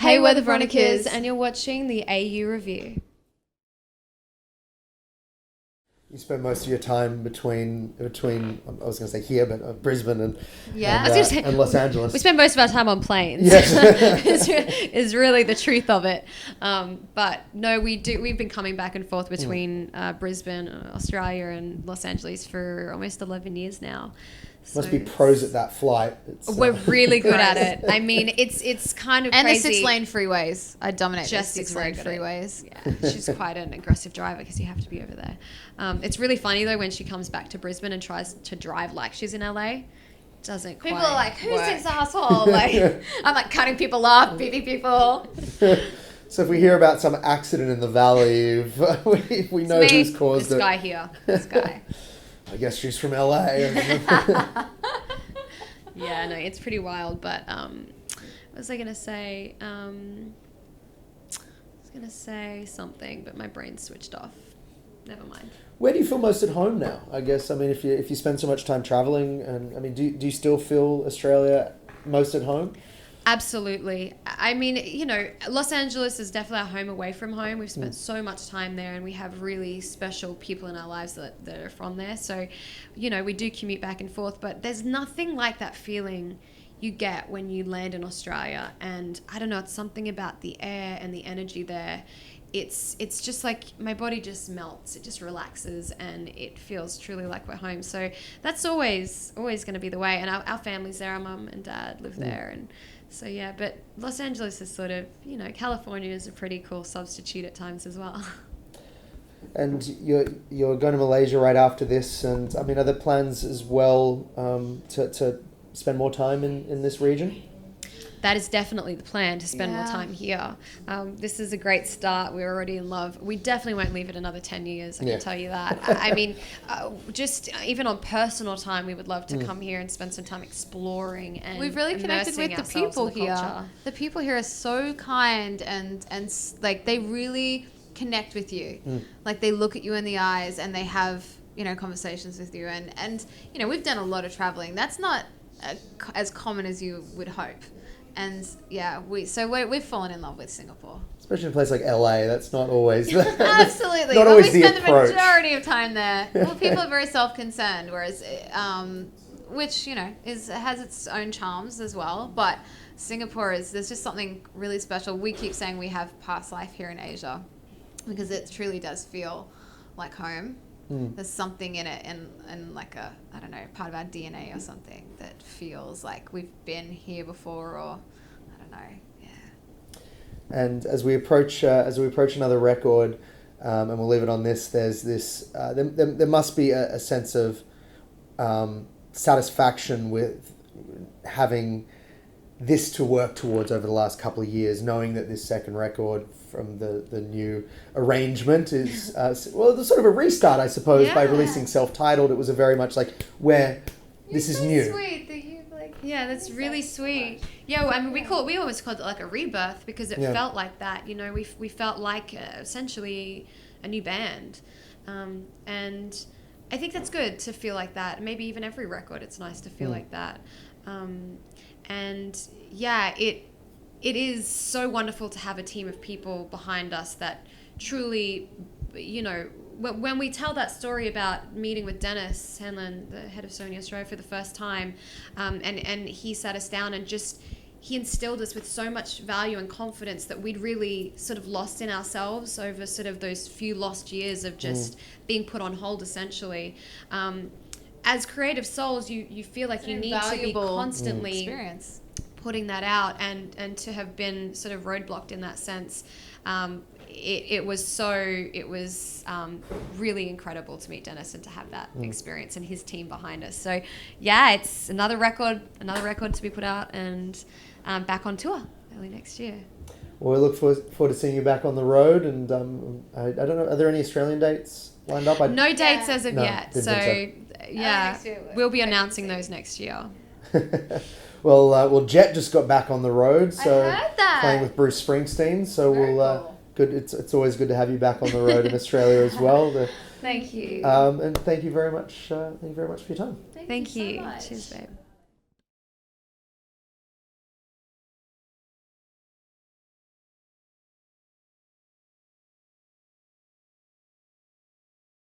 Hey, we're the Veronicas, and you're watching the AU Review. You spend most of your time between I was going to say here, but Brisbane and and Los Angeles. We spend most of our time on planes. Yes. is really the truth of it. But no, we've been coming back and forth between Brisbane, Australia, and Los Angeles for almost 11 years now. Must be pros at that flight. We're really good at it. I mean, it's kind of and crazy. the 6-lane freeways. I dominate Just the 6-lane freeways. Yeah, she's quite an aggressive driver because you have to be over there. It's really funny though when she comes back to Brisbane and tries to drive like she's in LA. Doesn't People quite are like, "Who's work. this asshole?" Like, I'm like cutting people off, beating people. So if we hear about some accident in the valley, we know who's caused this it. guy here. This guy. I guess she's from LA. Yeah, no, it's pretty wild. But what was I gonna say? I was gonna say something, but my brain switched off. Never mind. Where do you feel most at home now? I guess, I mean, if you spend so much time traveling, and I mean, do you still feel Australia most at home? Absolutely. I mean, you know, Los Angeles is definitely our home away from home. We've spent so much time there, and we have really special people in our lives that are from there. So, you know, we do commute back and forth, but there's nothing like that feeling you get when you land in Australia. And I don't know, it's something about the air and the energy there. It's just like my body just melts. It just relaxes, and it feels truly like we're home. So that's always going to be the way. And our family's there. Our mum and dad live there, and so yeah. But Los Angeles is sort of, you know, California is a pretty cool substitute at times as well. And you're going to Malaysia right after this, and I mean, are there plans as well to spend more time in this region? That is definitely the plan, to spend more time here. This is a great start. We're already in love. We definitely won't leave it another 10 years, I can tell you that. I mean, just even on personal time, we would love to come here and spend some time exploring and we've really connected with the people here. Culture. The people here are so kind and like they really connect with you. Like they look at you in the eyes and they have, you know, conversations with you. And you know, we've done a lot of traveling. That's not as common as you would hope. And yeah, we've fallen in love with Singapore. Especially in a place like LA, that's not always absolutely. not But always we the spend approach. the majority of time there. Well, people are very self-concerned, whereas which, you know, has its own charms as well. But Singapore there's just something really special. We keep saying we have past life here in Asia because it truly does feel like home. There's something in it, and like a, I don't know, part of our DNA or something that feels like we've been here before, or I don't know, yeah. And as we approach another record, and we'll leave it on this. There's this. There must be a sense of satisfaction with having this to work towards over the last couple of years, knowing that this second record from the new arrangement is well, sort of a restart, I suppose, by releasing self-titled. It was a very much like where this is new. Sweet that you like. Yeah, that's really sweet. Yeah, well, I mean, we always called it like a rebirth because it felt like that. You know, we felt like essentially a new band, and I think that's good to feel like that. Maybe even every record, it's nice to feel like that. And yeah, it is so wonderful to have a team of people behind us that truly, you know, when we tell that story about meeting with Dennis Hanlon, the head of Sony Australia, for the first time, and he sat us down and just, he instilled us with so much value and confidence that we'd really sort of lost in ourselves over sort of those few lost years of just being put on hold, essentially. As creative souls, you feel like you need to be constantly experience. Putting that out, and to have been sort of roadblocked in that sense, it was really incredible to meet Dennis and to have that experience and his team behind us. So yeah, it's another record to be put out, and back on tour early next year. Well, we look forward to seeing you back on the road, and I don't know, are there any Australian dates lined up? No dates as of yet, so yeah, we'll be Wait announcing those next year. Well, Jet just got back on the road, so I heard that. playing with Bruce Springsteen. So Very we'll cool. good. It's always good to have you back on the road in Australia as well. Thank you. And thank you very much. Thank you very much for your time. Thank you. So much. Cheers, babe.